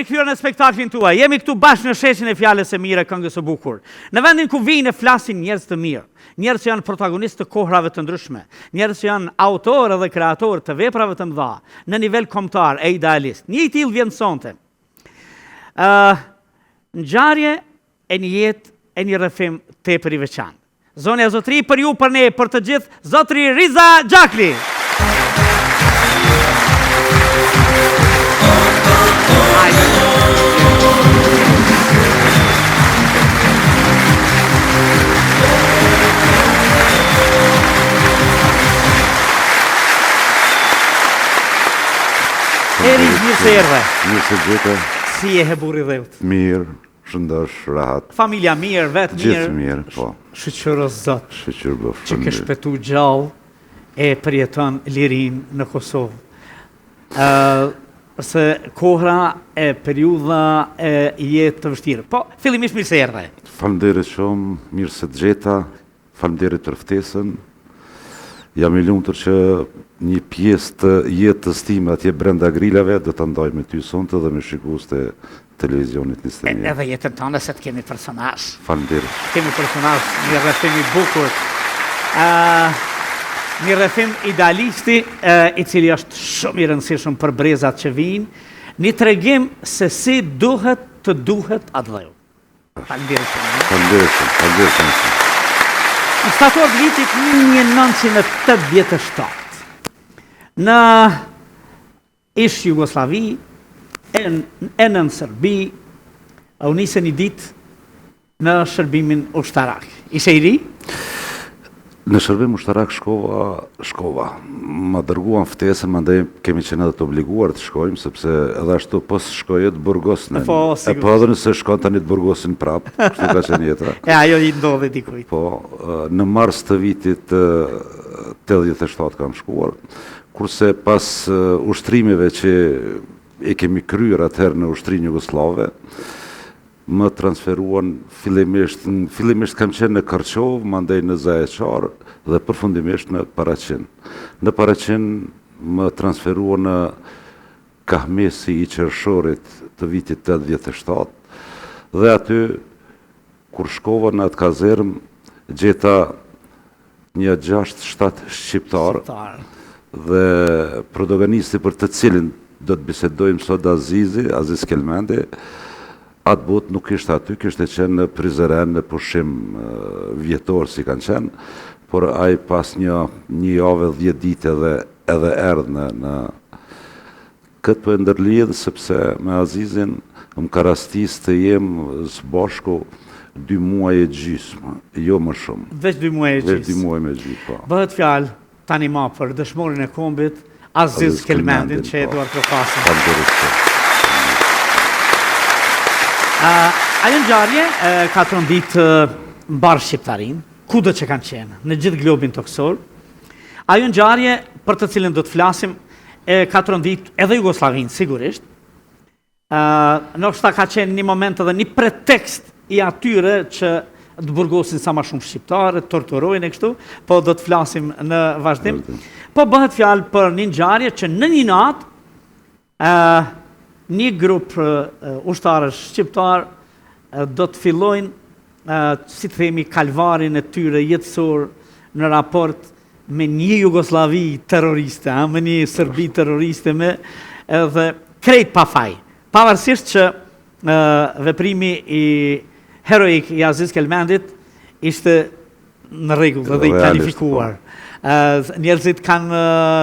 rikthyer në spektaklin tuaj. Jemi këtu bashkë në sheshin e fjalës së mire, këngës së bukur. Në vendin ku vijnë e flasin njerëz të mirë, njerëz që janë protagonistë të kohrave të ndryshme, njerëz që janë autorë dhe kreatorë të veprave të mëdha në nivel kombëtar e idealist. Një i tillë vjen sonte. Ngjarje e një jetë e një rrëfim tepër i veçantë. Zonja zotëri për ju, për ne, për të gjithë, zotëri Riza Gjakli. Eri, mirë se erdhe. Mirë se gjete. Si e burri dheut? Mirë, shëndosh, rahat. Familja mirë, vetë mirë. Gjithë mirë, po. Shëqërë zot. Shëqërë bëfë. Që ke shpetu gjallë e përjeton lirin në Kosovë. Se kohra e periudha e jetë të vështirë. Po, fillimisht mirë se erdhe. Falënderit shumë, mirë se gjeta, falënderit për ftesën. Jam i lumtur që një pjesë të jetës time atje brenda grillave do të ndaj me ty sonte dhe me shikues të televizionit në Steni. Edhe jetën tonë se të kemi personazh. Falënderit. Kemi personazh, një rrëfim i bukur. Një rrëfim idealisti i cili është shumë i rëndësishëm për brezat që vijnë, një tregim se si duhet të duhet atë dheu. Falënderit shumë. Falënderit shumë. Në shtator vitit 1987, në ish Jugosllavi, e në Serbi, u nisën një ditë në shërbimin ushtarak. Ishe i ri? Në shërbim ushtarak shkova. Ma dërguan ftesën, mandej kemi qenë edhe të obliguar të shkojmë, sepse edhe ashtu pos shkoje të burgosnin. Po, e po edhe nëse shkon tani të burgosin prapë, kështu ka qenë jetra. Ajo i ndodhe dikujt. Po, në mars të vitit 87 kam shkuar, kurse pas ushtrimeve që e kemi kryer atëherë në ushtrin jugoslave, më transferuan fillimisht kam qenë në Kërqov, mandej në Zaječar dhe përfundimisht në Paraqin. Në Paraqin më transferuan në Kahmesi i Qershorit të vitit 87 dhe aty kur shkova në atë kazerm gjeta një 6-7 shqiptar dhe protagonisti për të cilin do të bisedojmë sot Aziz Kelmendi. Atë botë nuk ishte aty, kishte qenë në Prizren, në pushim vjetor si kanë qenë, por ai pas një javë 10 ditë edhe erdhë në këtë për ndërlidhë, sepse me Azizin më ka rastis të jem së bashku 2 muaj e gjysmë, jo më shumë. Veç 2 muaj e gjysmë. Veç 2 muaj me gjysmë, po. Bëhet fjalë tani ma për dëshmorin e kombit, Aziz Kelmendin, që e duar përpasin. Falënderit. Ajo ngjarje ka trondit mbar shqiptarin, kudo që kanë qenë, në gjithë globin toksor. Ajo ngjarje për të cilën do të flasim ka trondit edhe Jugosllavin sigurisht. Ndoshta ka qenë një moment edhe një pretekst i atyre që të burgosin sa më shumë shqiptarë, torturojnë e kështu, po do të flasim në vazhdim. Po bëhet fjalë për një ngjarje që në një natë një grup ushtarësh shqiptar do të fillojnë, si të themi, kalvarin e tyre jetësor në raport me një Jugoslavi terroriste, me një Serbi terroriste, me edhe krejt pa faj. Pavarësisht që veprimi i heroik i Aziz Kelmendit ishte në rregull dhe i planifikuar. Njerëzit kanë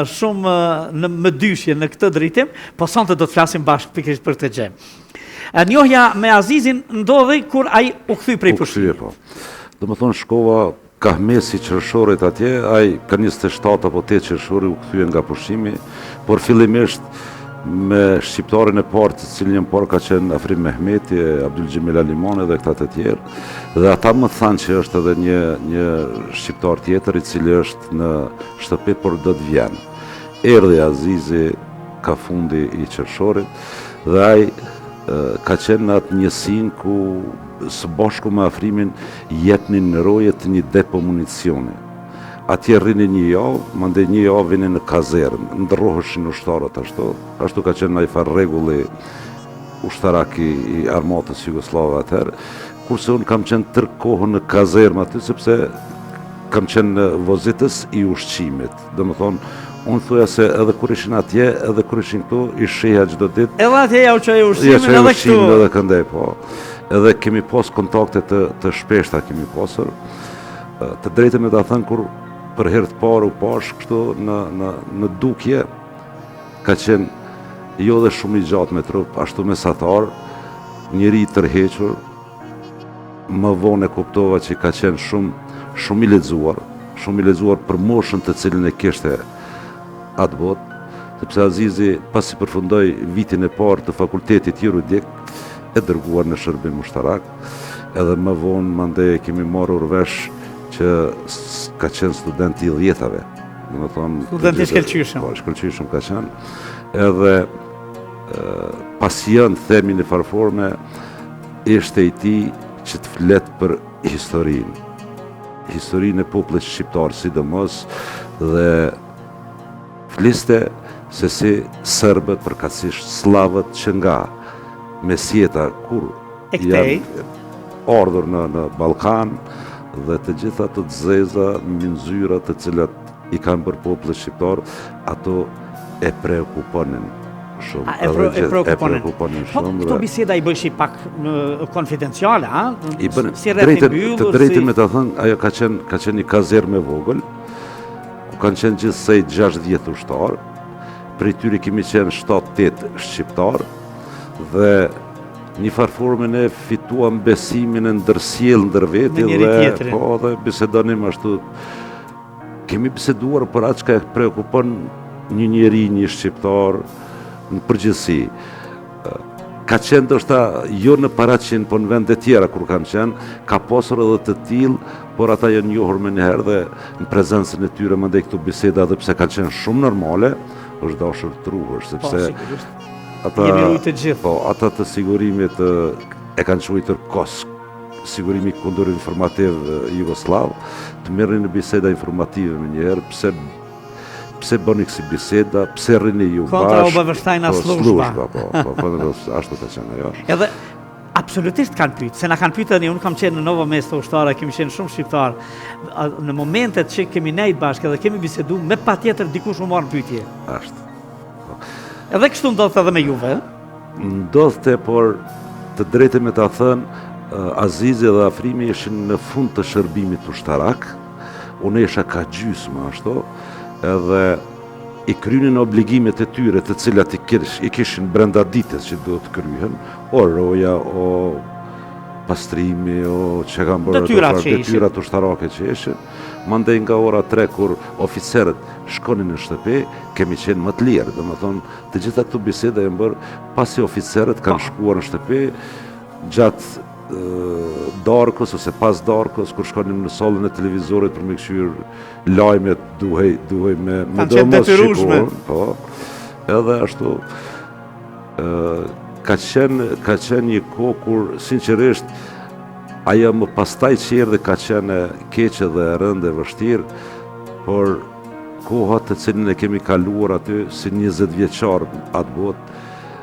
shumë në mëdyshje në këtë drejtim, po sonte do të flasim bashkë pikërisht për këtë gjë. Njohja me Azizin ndodhi kur ai u kthy prej pushimit. Po. Domethënë shkova Kahmesi Qershorit atje, ai ka 27 apo 8 qershori u kthye nga pushimi, por fillimisht me shqiptarin e parë, të cilin jam parë ka qenë Afrim Mehmeti, Abdul Gjemil Alimani dhe këta të tjerë. Dhe ata më thanë që është edhe një shqiptar tjetër i cili është në shtëpi, por do të vjen. Erdhi Azizi ka fundi i Qershorit dhe ai ka qenë në atë njësin ku së bashku me Afrimin jepnin në roje të një depo municioni. Atje rrini një javë, mandej një javë vini në kazernë, ndërroheshin ushtarët ashtu ka qenë ai farë rregulli ushtarak i armatës Jugoslave atëherë, kurse unë kam qenë tërë kohën në kazermë aty, sepse kam qenë në vozitës i ushqimit. Do më thonë, unë thuja se edhe kur ishin atje, edhe kur ishin këtu, i sheha çdo ditë. Edhe atje ja u çoj ushqimin edhe këtu. Edhe këndej, po. Edhe kemi pas kontakte të shpeshta kemi pasur. Të drejtën me ta thënë kur për herë të parë u pash kështu në dukje, ka qenë jo dhe shumë i gjatë me trup, ashtu mesatar, njëri i tërhequr, më vonë e kuptova që ka qenë shumë i lexuar për moshën të cilën e kishte atë botë, sepse Azizi pasi përfundoi vitin e parë të fakultetit juridik, e dërguar në shërbim ushtarak, edhe më vonë mandej kemi marrur vesh që ka qenë student i 10-ave. Student i shkëlqyshëm. Po, shkëlqyshëm ka qenë. Edhe pasion, themi në farforme, ishte i tij që të flet për historinë e popullit shqiptar sidomos, dhe fliste se si serbët, përkatësisht slavët që nga mesjeta kur janë ardhur në Ballkan, dhe të gjitha të zeza, minzyra të cilat i kanë bërë popullit shqiptar, ato e preokuponin shumë. E preokuponin shumë. Këto biseda i bëshi pak konfidenciale, a? I bënë, si rreth i mbyllur, të drejtën me ta thënë, ajo ka qenë një kazermë e vogël, ku kanë qenë gjithsej 60 ushtar, prej tyre kemi qenë 7-8 shqiptar, dhe një farforme ne fituam besimin e ndërsjell ndër veti dhe bisedonim ashtu. Kemi biseduar për atë që e preokupon një njeri, një shqiptar në përgjithësi. Ka qenë ndoshta jo në Paraqin, po në vende tjera kur kanë qenë, ka pasur edhe të tillë, por ata janë njohur më një herë dhe në prezencën e tyre mandej këtu biseda, edhe pse kanë qenë shumë normale, është dashur të ruhesh, sepse ata të sigurimit e kanë quajtur KOSK, sigurimi kundër informativ Jugoslav, të merrin në biseda informative me njëherë, pse bëni kësi biseda, pse rrini ju bashkë. Kontra obavështajna sluzhba. Ashtu të qenë, jo. Edhe absolutisht kanë pyet, se na kanë pyetur tani, unë kam qenë në Novo Mesto ushtarë, kemi qenë shumë shqiptar. Në momentet që kemi nejt bashkë dhe kemi bisedu, me patjetër dikush u marr pyetje. Ashtu. Edhe kështu ndodhte edhe me juve? Ndodhte, por të drejtën me ta thënë, Azizi dhe Afrimi ishin në fund të shërbimit ushtarak, unë isha ka gjysmë ashtu, edhe i krynin obligimet e tyre të cilat i kishin brenda ditës që duhet të kryhen, o roja, o pastrimi, o që kanë bërë detyrat ushtarake që ishin. Mandej nga ora 3 kur oficerët shkonin në shtëpi, kemi qenë më të lirë. Dhe më thonë, të gjitha këtu biseda e më bërë, pasi oficerët kanë shkuar në shtëpi, gjatë darkës ose pas darkës, kur shkonim në sallën e televizorit për me këshyr lajmet, duhej me domos shikuar. Po, edhe ashtu, ka qenë një kohë kur, sinqerisht, ajo më pastaj që erdhi ka qenë keqe dhe e rëndë e vështirë, por koha të cilën e kemi kaluar aty si 20 vjeçar atë botë.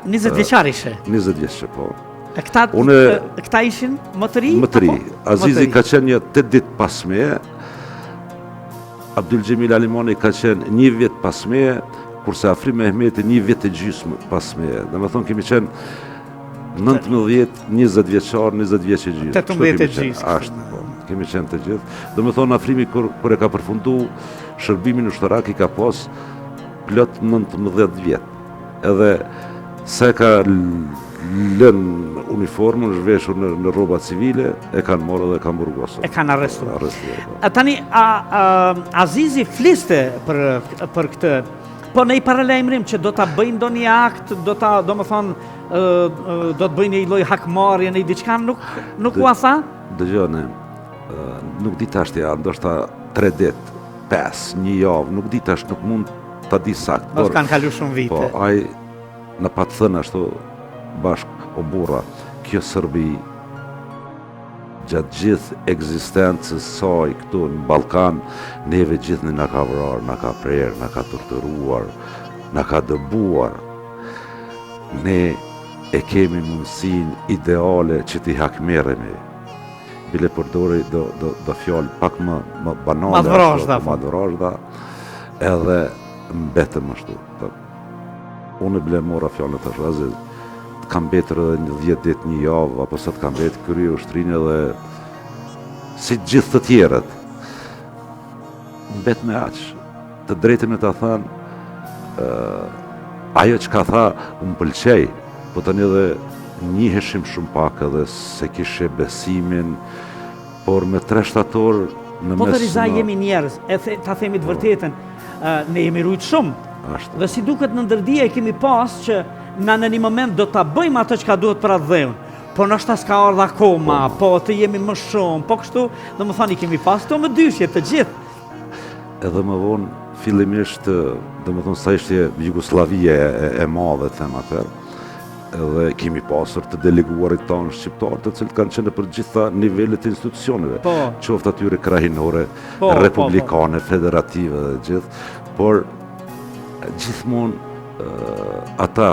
20 vjeçar ishe? 20 vjeçar, po. E këta ishin më të ri? Më të ri. Azizi ka qenë një 8 ditë pas meje, Abdul Gjemil Alimani ka qenë 1 vjet pas meje, kurse Afrim Mehmeti 1 vjet e gjysmë pas meje. Dhe me thonë kemi qenë 19, 20 vjeçar, 20 vjeç e gjithë. 18 e gjithë. Ashtë, po, kemi qenë të gjithë. Dhe me thonë Afrimi, kur e ka përfundu shërbimin ushtarak, i ka pas plot 19 vjetë. Edhe se ka lënë uniformën, zhveshur në rroba civile, e kanë morë dhe e kanë burgosur. E kanë arrestuar. Tani, Azizi fliste për këtë, po në i paralajmërim që do ta bëjnë ndonjë akt, do më thonë, do të bëjnë një lloj hakmarrje në diçka, nuk u tha? Dëgjone, nuk di tash ja, ndoshta 3 ditë, 5, një javë, nuk di tash, nuk mund ta di saktë. Mos kanë kaluar shumë vite. Po, ai na pa të thënë ashtu bashkë, o burra, kjo Serbi gjatë gjithë ekzistencës saj këtu në Ballkan, neve gjithë na ka vrarë, na ka prerë, na ka torturuar, na ka dëbuar. Ne e kemi mundësin ideale që t'i hakmeremi. Bile përdori do fjallë pak më banale, më dëvrashda, edhe mbetëm ashtu. Unë bile mora fjallën të shrazit, të kam betër edhe një 10 ditë një javë, apo sa të kam betë krye ushtrinë edhe si gjithë të tjerët. Mbet me aqë, të drejtën e të thanë, ajo që ka tha, unë pëlqej, po tani edhe njiheshim shumë pak edhe se kishe besimin, por me 3 shtator në mes... Po të Rizaj jemi njerës, ta themi të vërtetën, ne jemi rujtë shumë, dhe si duket në ndërdije kemi pas që në një moment do të bëjmë ato që ka duhet për atë dheun, po nështë ta s'ka ardha akoma, po të jemi më shumë, po kështu, dhe më thani kemi pas këto më dyshje të gjithë. Edhe më vonë, fillimisht, dhe më thonë sa ishte Jugoslavia e madhe, them atër, edhe kemi pasur të deleguarit tanë shqiptarë, të cilët kanë qenë për gjitha nivellet e institucioneve, qoftë atyre krahinore, republikane, federative dhe gjithë, por gjithmonë ata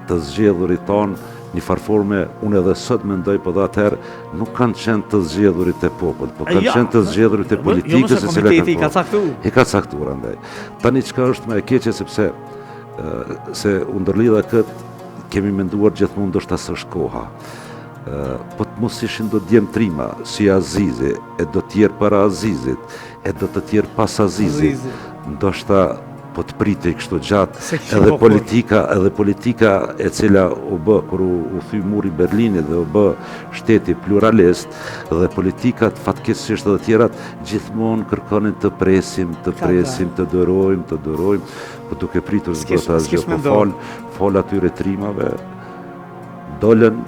të zgjedhurit tanë një farforme, unë edhe sot mendoj, po dhe atëherë nuk kanë qenë të zgjedhurit e popull, po kanë qenë të zgjedhurit e politikës e cilë i ka caktuar andaj. Tani çka është më e keqe sepse se u ndërlidha këtë kemi menduar gjithmonë ndoshta s'është koha. Po të mos ishin do djemtrima si Azizi, e do tjerë para Azizit, e do të tjerë pas Azizit, ndoshta po të pritej kështu gjatë, edhe politika e cila u bë kur u thy muri Berlinit dhe u bë shteti pluralist, dhe politikat fatkeqësisht edhe tjerat gjithmonë kërkonin të presim, të durojmë, po duke pritur s'do të asgjë, po fol atyre trimave, dolën,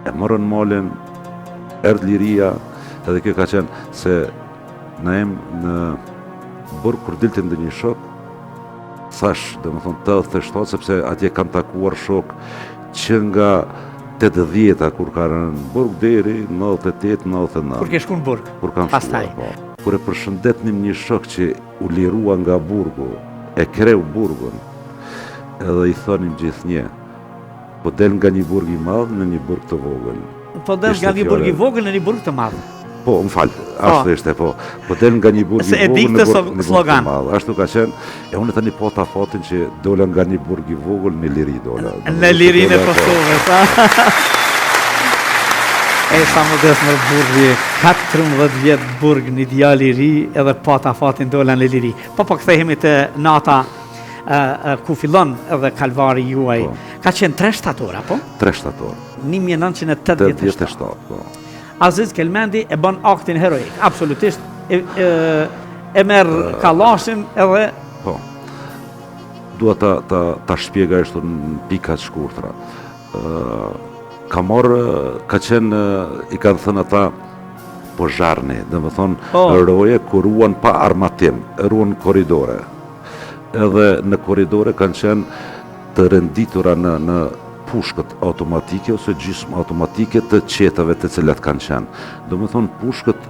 e morën malin, erdh liria, edhe kjo ka qenë se na jem në burg kur dilte ndonjë shok, thash, dhe më thonë 87, sepse atje kam takuar shok që nga 80-a kur ka rënë burg deri 98-99. Kur ke shku në burg? Kur kam shkuar, po. Kur e përshëndetnim një shok që u lirua nga burgu, e kreu burgun, edhe i thonim gjithnjë, po del nga një burg i madh në një burg të vogël. Po del nga një burg i vogël në një burg të madh. Po, më falë, ashtu ishte, po del nga një burg i vogël në burg të madh. Ashtu ka qenë, e unë tani po ta fatin që dola nga një burg i vogël në liri dola. Në lirinë e Kosovës, E sa modest në burgi, 14 vjetë burg, një djali ri, edhe po ta fatin dola në liri. Po kthehemi të nata ku fillon edhe kalvari juaj. Ka qenë 3 shtator, apo? 3 shtator. 1987. Po. Aziz Kelmendi e bën aktin heroik, absolutisht, e merr kallashin edhe... Po, dua ta shpjegaj ashtu në pika të shkurtra. Ka qenë, i kanë thënë ata, po zharni, dhe më thonë, roje ku ruan pa armatim, ruan koridore. Edhe në koridore kanë qenë të renditura në pushkët automatike ose gjysmë automatike të qetave të cilat kanë qenë. Do më thonë pushkët,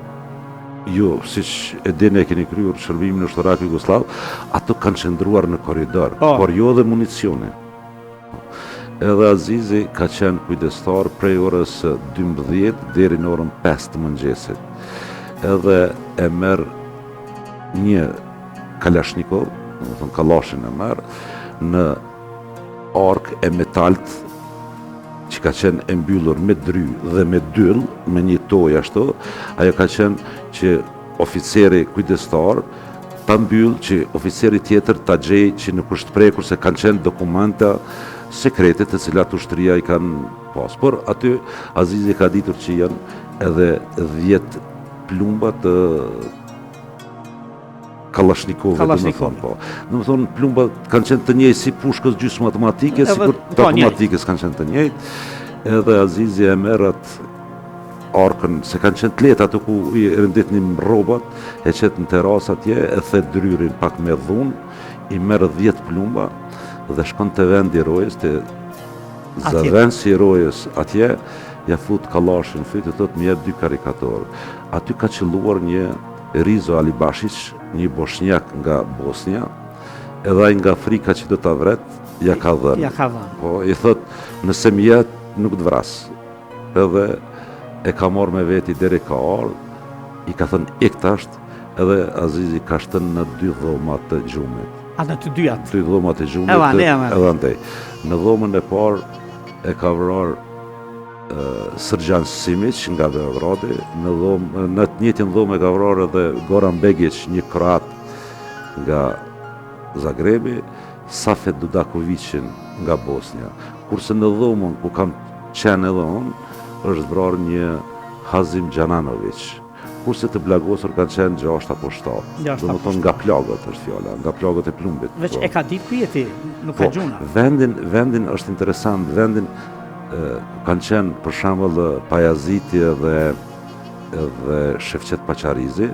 jo, si që e dine e keni kryer shërbimin ushtarak Jugoslav, ato kanë qëndruar në koridor, por jo dhe municioni. Edhe Azizi ka qenë kujdestar prej orës 12 deri në orën 5 të mëngjesit. Edhe e merr një Kalashnikov, do të thonë kallashin e merr, në ark e metalt që ka qenë e mbyllur me dry dhe me dyll, me një toj ashtu, ajo ka qenë që oficeri kujdestar ta mbyll që oficeri tjetër ta gjej që nuk është prekur se kanë qenë dokumenta sekrete të cilat ushtria i kanë pas. Por aty Azizi ka ditur që janë edhe 10 plumba të Kalashnikov, do më thonë, po. Do më thonë, plumba kanë qenë të njëjtë si pushkës gjysmë automatike, sikur të automatikës kanë qenë të njëjtë, edhe Azizi e merr atë arkën, se kanë qenë të lehtë ato ku i renditnin rrobat, e qet në terasë atje, e the dryrin pak me dhunë, i merr 10 plumba dhe shkon te vendi i rojës, te zëvendësi i rojës atje, ja fut kallashin fytyrë, thotë më jep 2 karikator. Aty ka qelluar një Rizo Alibashić, një bosnjak nga Bosnia, edhe ai nga frika që do ta vret, ja ka dhënë. Ja ka dhënë. Po, i thot, nëse më jet, nuk të vras. Edhe e ka marrë me veti deri ka ardhur, i ka thënë ik tash, edhe Azizi ka shtën në 2 dhoma të gjumit. A në të dyat. 2 dhoma të gjumit, Edhe andej. Në dhomën e parë e ka vrarë Sërgjan Simic nga Beogradi, në të njëjtin dhomë e ka vrarë edhe Goran Begic, një kroat nga Zagrebi, Safet Dudakovicin nga Bosnia. Kurse në dhomën ku kam qenë edhe unë, është vrarë një Hazim Gjananovic. Kurse të blagosur kanë qenë 6 apo 7. Do më thonë nga plagët është fjala, nga plagët e plumbit. Veç e ka ditë ku jeti, nuk ka gjuna. Vendin është interesant, vendin kanë qenë për shembull Pajaziti dhe Shefqet Paqarizi,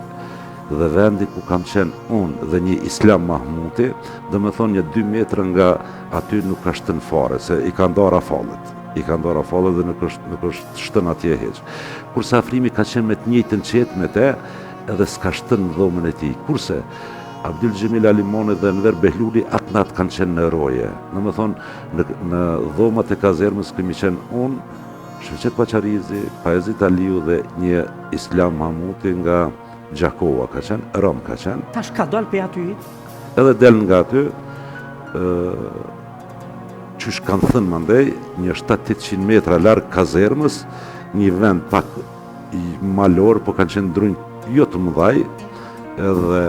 dhe vendi ku kam qenë unë dhe një Islam Mahmuti, dhe me thonë një 2 metra nga aty nuk ka shtën fare, se i ka ndarë afallet. I ka ndarë afallet dhe nuk është shtën atje heq. Kurse Afrimi ka qenë me të njëjtën qetë me te, edhe s'ka shtën në dhomën e tij. Kurse Abdul Gjemil Alimoni dhe Enver Behluli atë natë kanë qenë në roje. Në me thonë, në dhomat e kazermës kemi qenë unë, Shefqet Paqarizi, Pajazit Aliu dhe një Islam Mahmuti nga Gjakova ka qenë, Rom ka qenë. Tash ka dal për aty? Edhe del nga aty, qysh kanë thënë mandej, një 700-800 metra larg kazermës, një vend pak i malor, po kanë qenë ndrunj jo të mëdhaj, edhe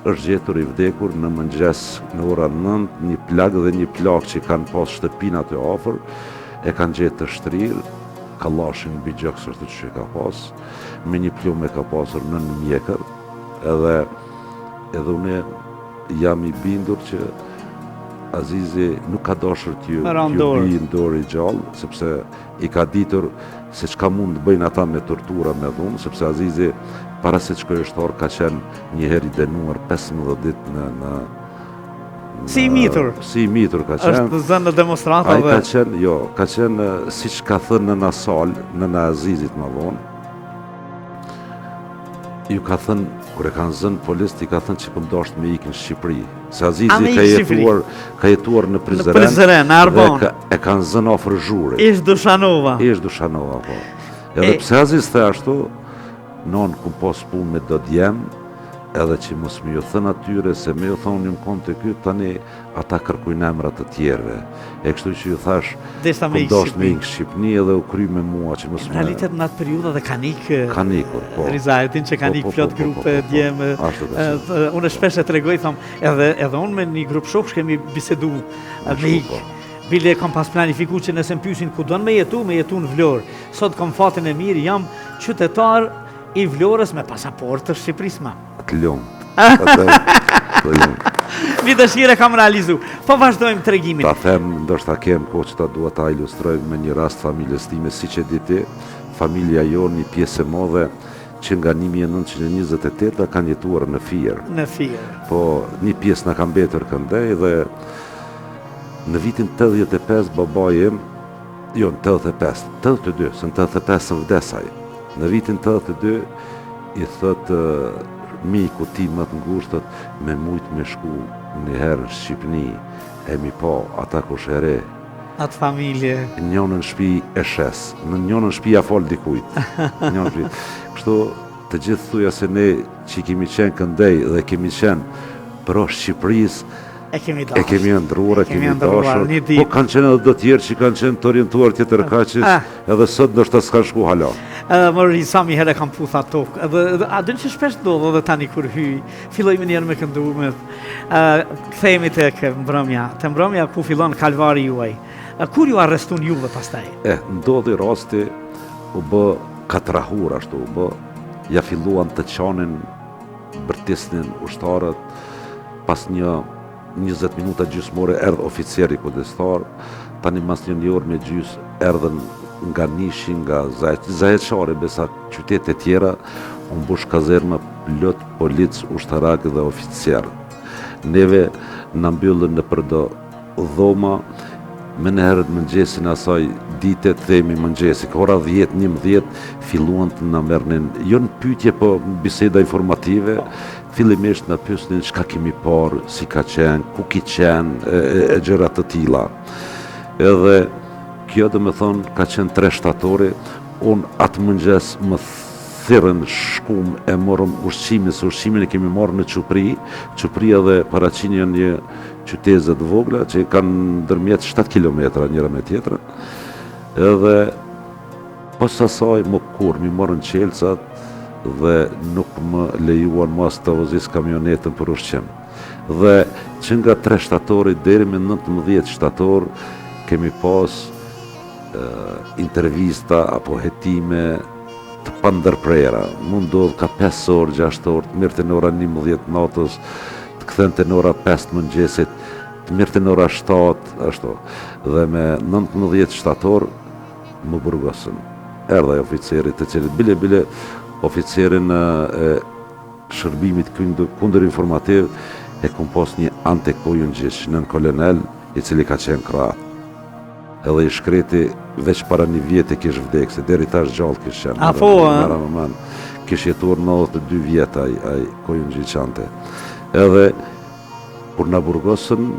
është gjetur i vdekur në mëngjes në ora 9, një plag dhe një plak që kanë pas shtëpin aty afër, e kanë gjetë të shtrirë, kallashin mbi gjoks është që ka pas, me një plumë e ka pasur në mjekër, edhe unë jam i bindur që Azizi nuk ka dashur t'ju bi në dorë i gjallë, sepse i ka ditur se çka mund të bëjnë ata me tortura, me dhunë, sepse Azizi para se të shkojë shtor ka qenë një herë i dënuar 15 ditë në si i mitur. Si i mitur ka qenë. Është zënë në demonstrata dhe. Ai ka qenë siç ka thënë në Nasal, në Azizit më vonë. Ju ka thënë, kur e kanë zënë policët, i ka thënë që pëndosht me ikë në Shqipëri. Se Azizi ka jetuar në Prizren, në Arbon. E kanë zënë afër Zhurit. Ish Dushanova, po. Edhe pse Aziz the ashtu, non ku pos punë me do djem, edhe që mos më ju thënë atyre, se me ju thonë një më konë të këtë, tani ata kërkujnë emrat të tjerve. E kështu që ju thash, pëndosht me ikë Shqipni edhe u kry me mua që mos më... Në realitet në atë periuda dhe Kanikur, po. Rizajetin që kanik plot grupe djemë. Unë shpesh e tregoj, thom, edhe unë me një grup shoksh kemi bisedu me ikë. Bile kam pas planifiku që nëse më pyesin ku do me jetu në Vlorë. Sot kam fatin e mirë, jam qytetar i Vlorës me pasaport të Shqipërisë ma. Të lumë. Një dëshire kam realizu. Po vazhdojmë tregimin. Ta them, ndoshta kem ko që ta dua ta ilustrojmë me një rast familjes time, si që diti, familja jo një pjesë e modhe që nga 1928 kanë jetuar në Fier. Në Fier. Po, një pjesë na ka mbetur këndej dhe në vitin 85 babaj im, jo në 82, se në 85 së vdesaj. Në vitin 82 i thëtë miku ti më të ngushtët me mujt me shku një herë në Shqipni, e mi po, ata kush e re. Atë familje. Njënën shpi e shes, në njënën shpi a fol dikujt. Kështu të gjithë thuja se ne që kemi qenë këndej dhe kemi qenë pro Shqipërisë, e kemi ndruar, e kemi dashur, po kanë qenë edhe do tjerë që kanë qenë të orientuar tjetër kaqës, edhe sot ndoshta s'kan shku hala. Më sa mi herë kam putha tokë, a dënë që shpesh ndodhë dhe tani kur hyj, filloj me njerë me këndu me, kthehemi tek mbrëmja, të mbrëmja ku fillon kalvari juaj. Kur ju arrestun juve pastaj? Ndodhi rasti, u bë katrahur ashtu, u bë, ja filluan të qanin, bërtisnin ushtarët, pas një 20 minuta gjysmore erdhë oficeri kudestar, tani mas një orë me gjys erdhën nga Nishi, nga Zaheqari, besa qytetet tjera, unë bush kazerma plot polic, ushtarak dhe oficer. Neve në mbyllën në përdo dhoma, me nëherët mëngjesin asaj ditet themi mëngjesi, ka ora 10-11 filluan të në mërnin, jo në pytje, po biseda informative, fillimisht na pyesnin çka kemi parë, si ka qenë, ku ki qenë, e gjëra të tilla. Edhe kjo do me thonë ka qenë 3 shtatori, unë atë mëngjes më thirrën shkum e morëm ushqimin, se ushqimin e kemi marrë në Çupri. Çupria dhe Paraçini janë një qytete të vogla që kanë ndërmjet 7 kilometra njëra me tjetrën. Edhe pas asaj më kur mi morën qelcat dhe nuk më lejuan mas të vozis kamionetën për ushqim. Dhe që nga 3 shtatori deri me 19 shtator kemi pas intervista apo hetime të pandërprera. Mund ndodh ka 5 orë, 6 orë, të mirë të në ora 11 natës, të këthen të në ora 5 mëngjesit, të mirë të në ora 7, ashtu. Dhe me 19 shtator më burgosën. Erdha e oficerit të cilit, bile oficerin e shërbimit kundër informativ e kom pas një Ante Kojungjich, nën kolonel, i cili ka qenë krah. Edhe i shkreti veç para një vjetë kish vdekse, deri tash gjallë kish qenë. Kish jetuar 92 vjetë ai Kojungjich Ante. Edhe, kur na burgosën,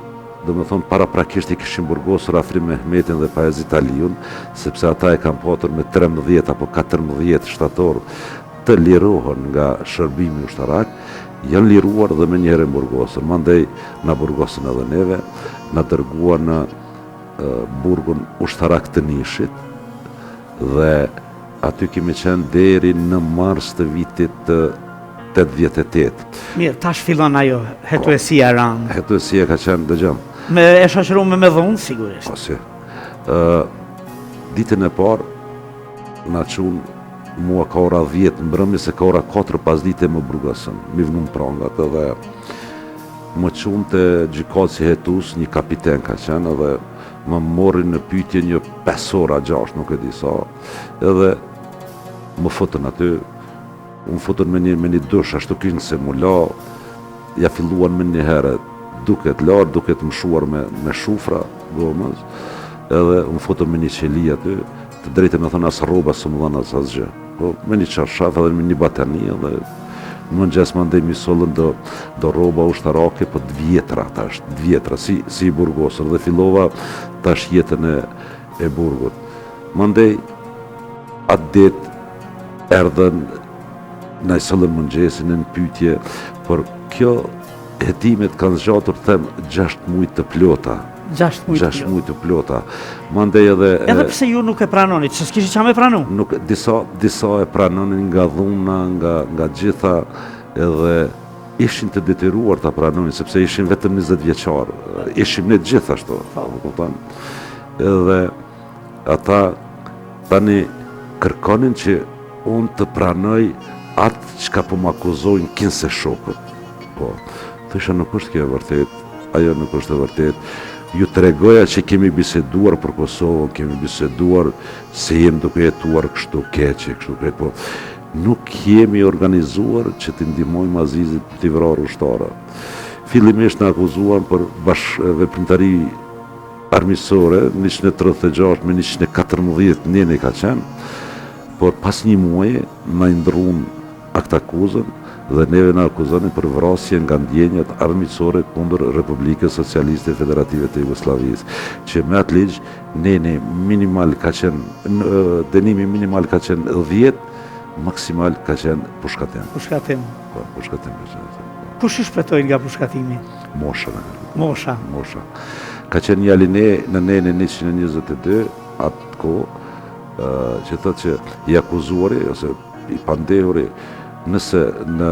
do me thonë paraprakisht i kishin burgosur Afri Mehmetin dhe Pajazit Aliun, sepse ata e kam patur me 13 apo 14 shtator të lirohen nga shërbimi ushtarak, janë liruar dhe me njëherë burgosën. Mandej na burgosën edhe neve, na dërguan në burgun ushtarak të Nishit dhe aty kemi qenë deri në mars të vitit 88. Mirë, tash fillon ajo hetuesia ranë. Hetuesia ka qenë dëgjëm. E shoqëruar me dhunë sigurisht. Po si. Ditën e parë na çun mua ka ora 10 mbrëmjes, se ka ora 4 pas dite më burgosën. Mi vënun prangat edhe më çun te gjykatësi hetus, një kapiten ka qenë edhe më morrin në pyetje një 5 ora 6, nuk e di sa. Edhe më fotën aty, unë fotën me një dush, ashtu kishin se mu la, ja filluan me një herë, duket larë, duket mshuar me shufra, gomës, edhe unë fotën me një qeli aty, të drejtë me thonë asë roba së më dhanë asë gjë. Po, me një qarshaf edhe me një batani, edhe në mëngjes më ndej misollën do roba ushtarake, po 2 vjetra tash, 2 vjetra, si i burgosër, dhe fillova tash jetën e burgut. Më ndej, atë dit, erdhen na i sollën mëngjesin në pyetje, por kjo hetimet kanë zgjatur them 6 muaj të plota. 6 muaj të plota. Mandej edhe pse ju nuk e pranonit, se s'kishit qa me pranu? Nuk, disa e pranonin nga dhuna, nga gjitha, edhe ishin të detyruar të pranonin, sepse ishin vetëm 20 vjeçar. Ishim ne gjithashtu, kupton. Edhe ata tani kërkonin që unë të pranoj atë çka po më akuzojnë kinse shokët. Po, thësha nuk është kjo e vërtet, ajo nuk është e vërtet. Ju të regoja që kemi biseduar për Kosovën, kemi biseduar se jemi duke jetuar kështu keqe, kështu keqe, po nuk jemi organizuar që të ndihmojmë Azizit të vrarë ushtara. Fillimisht në akuzuan për veprimtari armisore, 136 me 114 nene ka qenë, por pas një muaji na ndrun akt akuzën, dhe neve në akuzonin për vrasje nga ndjenjat armiqësore kundër Republikës Socialiste Federative të Jugosllavisë, që me atë ligj nene minimal ka qenë, dënimi minimal ka qenë 10, maksimal ka qenë pushkatim. Pushkatim. Po, pushkatim ka qenë. Kush i shpëtoi nga pushkatimi? Mosha. Ka qenë një aline në nene 122, atë kohë, që thotë që i akuzuari ose i pandehuri, nëse në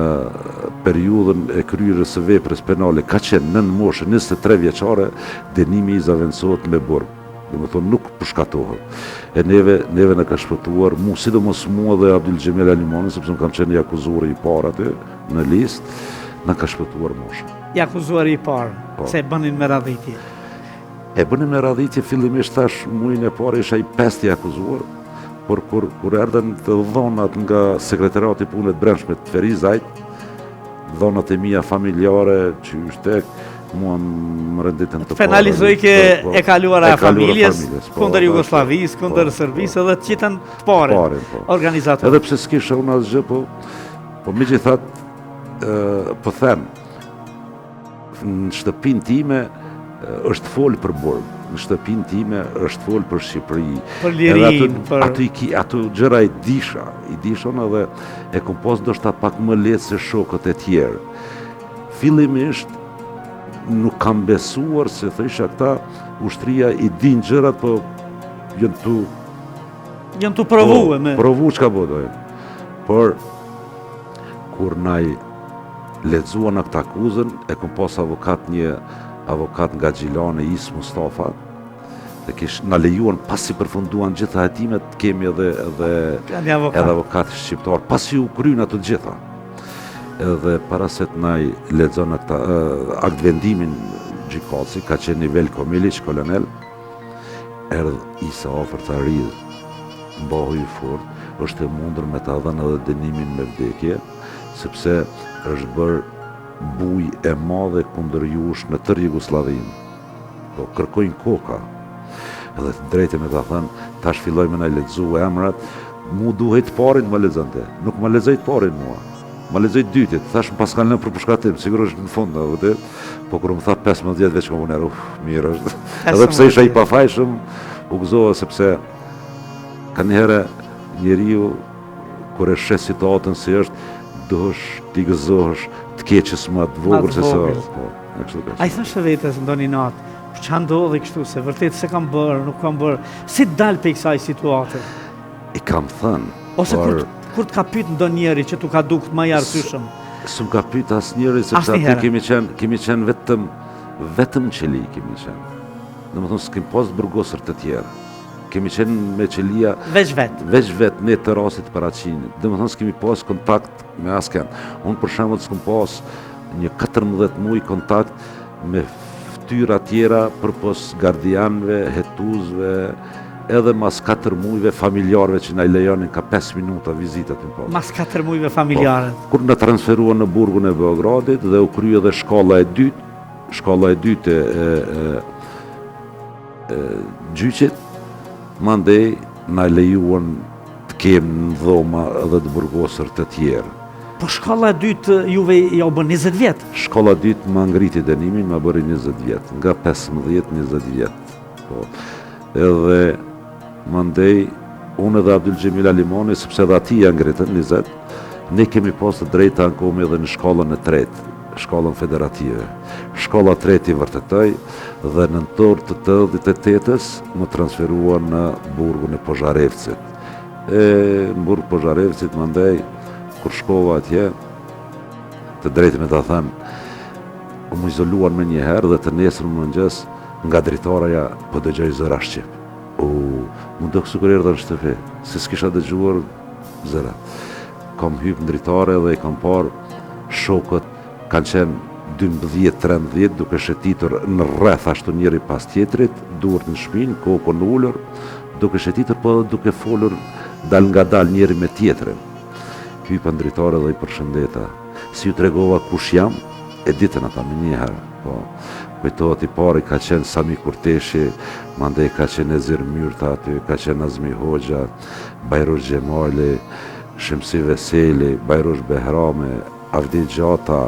periudhën e kryerjes së veprës penale ka qenë nën moshë 23 vjeçare, dënimi i zaventohet me burg. Domethënë nuk përshkatohet. E neve na ka shpëtuar, sidomos mua dhe Abdul Xhemel Alimani, sepse kam qenë i akuzuar i parë aty në listë, na ka shpëtuar mosha. I akuzuar i parë, se bënin me radhitje. E bënin me radhitje fillimisht tash muajin e parë isha i 5 i akuzuar. Por kur erdhen të dhonat nga sekretariati punët brendshme të Ferizajt, dhonat e mia familjare, që shtek, mua më renditën të penalizoj ke e kaluara e familjes, kundër Jugosllavisë, kundër Serbisë, edhe të gjithën të pare organizatorë. Edhe pse s'kisha unë asgjë, po megjithatë po them, në shtëpinë time është folë për burg, në shtëpinë time është folë për Shqipëri. Për lirin, për... Ato gjëra i disha edhe e kom pas ndoshta pak më lehtë se shokët e tjerë. Fillimisht nuk kam besuar se thësha këta ushtria i din gjërat, po janë tu provuar me. Provu çka bëdojnë. Por kur na i lexuan këtë akuzën, e kom pas një avokat nga Gjilane, Is Mustafa, dhe na lejuan pasi përfunduan gjitha hetimet, kemi edhe avokat shqiptar, pasi u kryen ato gjitha. Edhe para se të na i lexon akt vendimin gjykatësi, ka qenë nivel Komiliç, kolonel, erdh Isa ofër të arridh, mbahu i fort, është e mundur me ta dhënë edhe dënimin me vdekje, sepse është bërë buj e madhe kundër jush në tërë Jugosllavinë. Po kërkojnë koka. Edhe të drejtë me ta thënë, tash filloj me na lexu emrat, mu duhet parin më lexonte. Nuk më lexoi të parin mua. Më lexoi të dytit, thash pas kanë lënë për përshkatim, sigurisht në fund vërtet, po kur më tha 15 veç komuner, mirë është. Edhe pse isha i pafajshëm, u gëzova sepse kanjëherë njeriu kur e sheh situatën si është, duhesh t'i gëzohesh të keqës më të vogël se sa. Ai thashë vetes ndonjë natë, ç'a ndodhi kështu se vërtet se kam bërë, nuk kam bërë. Si dal pe kësaj situate? I kam thënë. Ose kur të ka pyet ndonjëri që tu ka dukt më i arsyeshëm. S'm ka pyet asnjëri sepse aty kemi qenë vetëm qeli kemi qenë. Domethënë s'kem pas burgosur të tjerë. Kemi qenë me qelia veç vet ne të rastit paraqinit. Domethënë s'kemi pas kontakt me askën. Unë për shembull s'kam pas një 14 muaj kontakt me fytyra tjera përpos gardianëve, hetuzëve, edhe mas 4 muajve familjarëve që na i lejonin ka 5 minuta vizitat në pas. Mas 4 muajve familjarët. Kur na transferuan në burgun e Beogradit dhe u krye edhe shkalla e dytë e gjyqit, mandej na lejuan të kemë në dhoma edhe të burgosur të tjerë. Po shkalla e dytë juve ja u bën 20 vjet? Shkalla e dytë ma ngriti dënimin, ma bëri 20 vjet, nga 15-20 vjet. Po. Edhe mandej, unë edhe Abdul Gjemil Alimani, sepse edhe ati janë ngritën 20, ne kemi pas të drejta ankomi edhe në shkallën e tretë, shkallën federative. Shkalla tretë i vërtetoj dhe në nëntor të 88-ës më transferuan në burgun e Pozharevcit. Në burg Pozharevcit mandej, kur shkova atje, të drejtë me ta thënë, më izoluan me njëherë dhe të nesër më mëngjes, nga dritaraja po dëgjoj zëra shqip. Më do kësu kërë erdha në shtëpi, se s'kisha dëgjuar zëra. Kam hypë në dritare dhe i kam parë shokët, kanë qenë 12-13 duke shetitur në rreth ashtu njëri pas tjetrit, duart në shpinë, kokën në ullur, duke shetitur po edhe duke folur dal nga dal njëri me tjetrin. Hypa në dritare dhe i përshëndeta. Si ju tregova kush jam, e ditën ata me njëherë. Po, kujtohet i pari ka qenë Sami Kurteshi, mandej ka qenë Ezir Myrta aty, ka qenë Azmi Hoxha, Bajrush Gjemali, Shemsi Veseli, Bajrush Behrame, Avdi Gjata,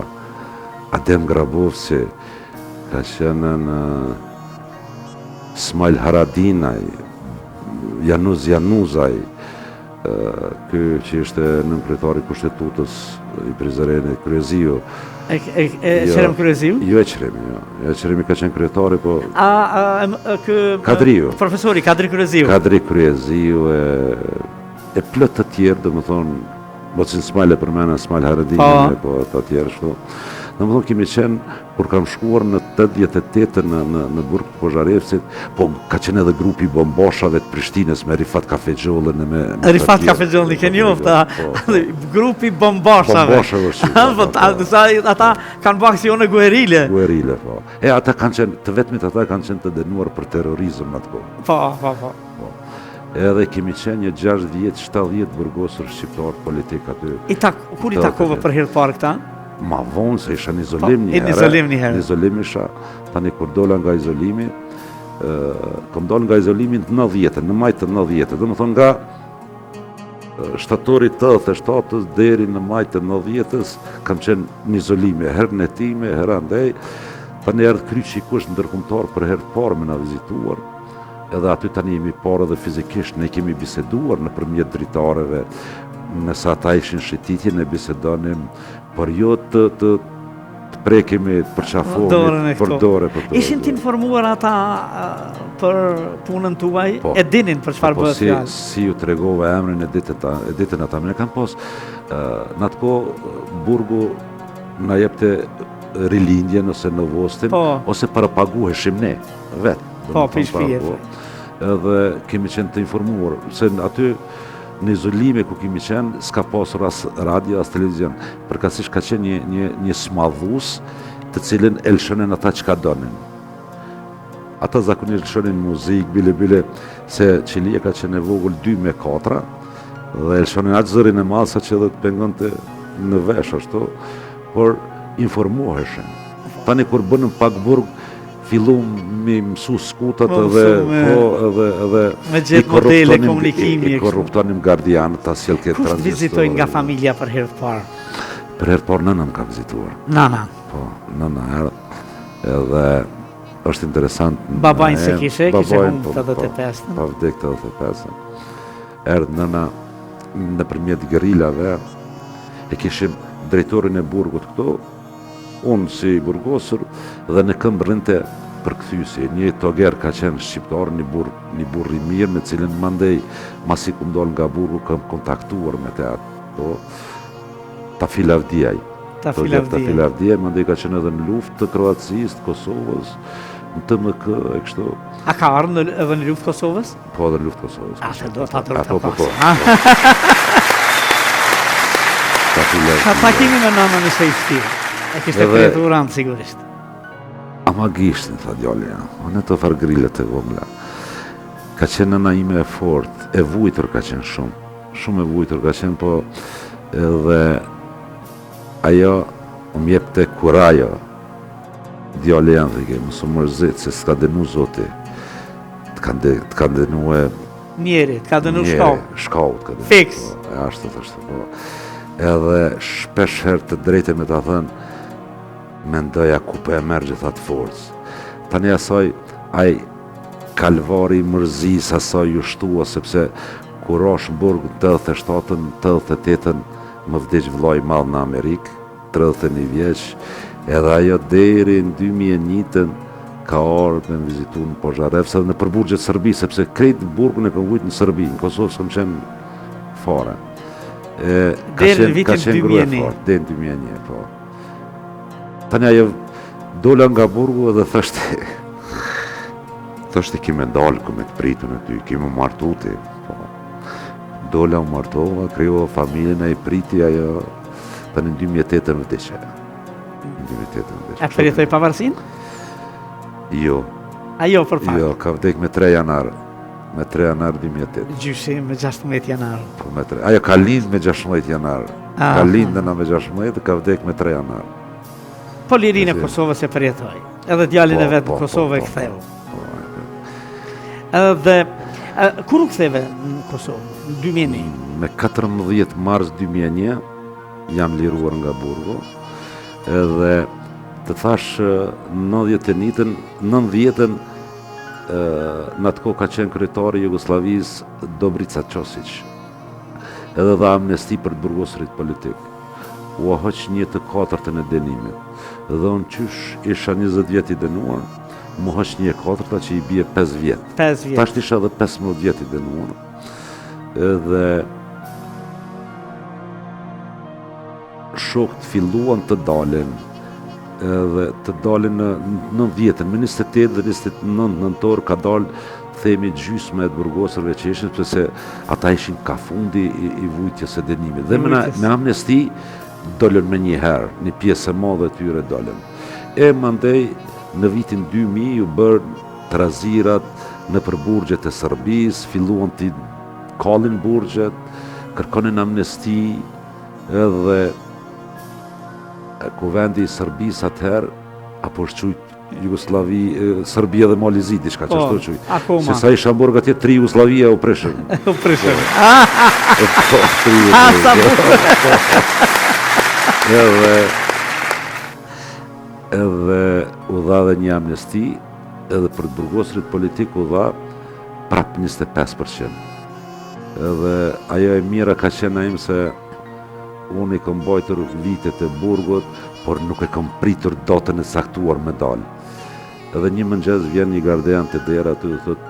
Adem Grabovci, ka qenë në Smajl Haradinaj, Januz Januzaj, ky që ishte nënkryetari i kushtetutës i Prizrenit, Kryeziu. Qerem Kryeziu? Jo e Qeremi, jo. E Qeremi ka qenë kryetari, po... Kadriu. Profesori, Kadri Kryeziu. Kadri Kryeziu e plot të tjerë, dhe më thonë, Bocin Smajl e përmena, Smajl Haradinaj, po të tjerë shtu. Dhe më thonë, kemi qenë, kur kam shkuar në 88 në burg Pozharevcit, po ka qenë edhe grupi bombashave të Prishtines me Rifat Kafexhollën. Rifat Kafexhollën i keni jofta, grupi bombashave. Ata kanë bërë aksione guerile. Guerile, po. Ata kanë qenë, të vetmit ata kanë qenë të dënuar për terrorizëm atë kohë. Po. Edhe kemi qenë një 60-70 burgosur shqiptar politik aty. Kur i takove për herë parë këta? Ma vonë se isha në izolim një herë. Në izolim isha, tani kur dola nga izolimi, kom dollë nga izolimin të 90, në maj të 90, dhe më thonë shtatori 87-ës deri në maj të 90-ës kam qenë në izolime, herë në time, herë andej, pa në erdhë kryqi kush ndërkombëtar për herë të parë me na vizituar, edhe aty tani jemi parë dhe fizikisht, ne kemi biseduar nëpërmjet dritareve, nëse ata ishin shititje, ne bisedonim, por jo të prekemi, të përqafohemi, për dorë. Ishin të informuar ata për punën tuaj, e dinin për çfarë bëhet fjalë? Si ju tregova emrin e ditën ata, ne kam pas, në atë kohë, burgu na jepte rilindjen ose novostin, ose parapaguheshim ne, vetë. Po, për shpijet. Edhe kemi qenë të informuar, se aty në izolime ku kemi qenë, s'ka pasur as radio, as televizion, përkatësisht ka qenë një smadhus të cilin e lëshonin ata që ka donin. Ata zakonisht lëshonin muzik, bile, se Qilia ka qenë e vogël 2 me 4, dhe e lëshonin aqë zërin e malë sa që edhe të pengon të në vesh ashtu, por informoheshen. Tani kur bënëm pak burg, fillu mi mësu skutat edhe me gjithë modele komunikimi. I korruptonim gardianët, ta sjell këtë tranzistor. Kush vizitojnë nga familja për herë të parë? Për herë të parë nëna më ka vizituar. Nana? Po, nëna erdhë, edhe është interesant. Babajnë se kishe humbë 85. Pa vdek 85. Erdhë nëna nëpërmjet gerillave, e kishim drejtorin e burgut këtu, unë si burgosur, dhe në këmbë rrinte përkthyesi. Një toger ka qenë shqiptar, një burr i mirë, me cilin mandej, masi ku ndol nga burgu, kam kontaktuar me te ato, Tafil Avdiaj. Tafil Avdiaj, mandej ka qenë edhe në luftë të Kroacisë, të Kosovës, në TMK, e kështu. A ka ardhur edhe në luftë Kosovës? Po, edhe në luftë Kosovës. A, se do të atërë të pasë. Ka takimi me nënën e Shejstir. E kishte kreaturan, sigurisht. Ama gishtin, tha djallja, unë të farë grillet e vogla. Ka qenë nëna ime e fort, e vujtur ka qenë shumë e vujtur ka qenë, po edhe ajo më jepte kurajo, djallë janë dhe ke, mësë mërzit, se s'ka denu zoti, të ka denu e... Njeri, të ka denu shkau. Shkau të ka denu. Fix. Ashtë të ashtë, po. Edhe shpesh herë të drejte me ta thënë, mendoja ku për e merë gjithat forcë. Tani asaj, aj kalvari mërzis, asaj ju shtua, sepse kur është në burg në 87-ën, 88-ën, më vdeq vllai madh në Amerikë, 31 vjeç, edhe ajo deri në 2001-ën ka ardhur me vizitu në Požarev, se në përburgjet Sërbi, sepse krejt burgun e kam vujt në Sërbi, në Kosovë s'kam qenë fare. Ka qenë grua e fort, deri në 2001, po. Tani ajo dola nga burgu edhe thashte kime ndalë, kime të pritën e ty, kime martuti. Po. Dola u martova, krejova familjen e i priti, ajo tani në 2008 më vdeqe. E përjetoj pavarësin? Jo. A jo për pak? Jo, ka vdek me 3 janar. Me 3 janar 2008. Gjyshim me 16 janar. Po me 3. Ajo ka lind me 16 janar. Ka lindëna me 16, ka vdek me 3 janar. Po lirinë e Kosovës e përjetoj. Edhe djalin e vetë në Kosovë e ktheu. Dhe kur u ktheve në Kosovë? Në 2001? Me 14 mars 2001 jam liruar nga burgu. Edhe të thash 90-ën, në atë kohë ka qenë kryetari i Jugosllavisë Dobrica Ćosić. Edhe dha amnesti për të burgosurit politik. U hoq 1/4 e denimit. Dhe unë qysh isha 20 vjet i dënuar, mu hoq 1/4 që i bie 5 vjet. 5 vjet. Tash isha edhe 15 vjet i dënuar. Edhe shokët filluan të dalin, edhe të dalin në 90-ën, me 28 dhe 29 nëntor ka dalë, themi gjysme e të burgosërve që ishin, përse ata ishin ka fundi i vujtjes e denimit. Dhe me amnesti dollën me një herë, një pjesë e madhe të tyre dollën. E mandej në vitin 2000 ju bërë trazirat në përburgjet e Sërbis, filluan të kallin burgjet, kërkonin amnesti, edhe kuvendi i Sërbis atëherë, apo shqujt Jugoslavi, Serbia dhe Malizi, diçka që ashtu që. akoma. Se sa isha mborë atje 3 Jugoslavia u preshën. U prishëm. Edhe u dha dhe një amnesti, edhe për të burgosrit politik u dha prap 25%. Edhe ajo e mira ka qenë im se unë i kam bajtur vitet e burgut, por nuk e kam pritur datën e saktuar me dalë. Edhe një mëngjes vjen një gardian të dera aty dhe thot,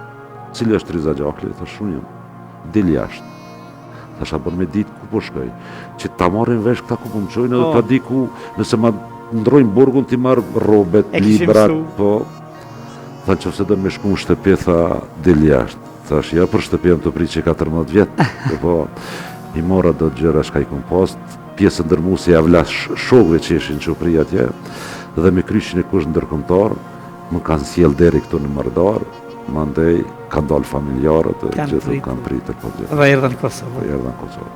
cili është Riza Gjakli? Thash unë jam, dil jashtë. Thash a bën me ditë ku po shkoj, që ta marrin vesh këta ku po më qojnë edhe ta di ku, nëse ma ndrojnë burgun ti marr robet, librat, po. Tha nëse do me shku në shtëpi, tha dil jashtë. Thash ja për shtëpi jam të pritë që 14 vjetë, po. I mora do të gjëra shka i kom post, pjesë ndërmuesi ja vlas shokëve që ishin që pri atje, dhe me kryshin e kush ndërkombëtar, më kanë sjell deri këtu në Mardar, mandej kanë dalë familjarët, gjithë kanë pritur po gjithë. Dhe erdhën në Kosovë. Erdhën në Kosovë.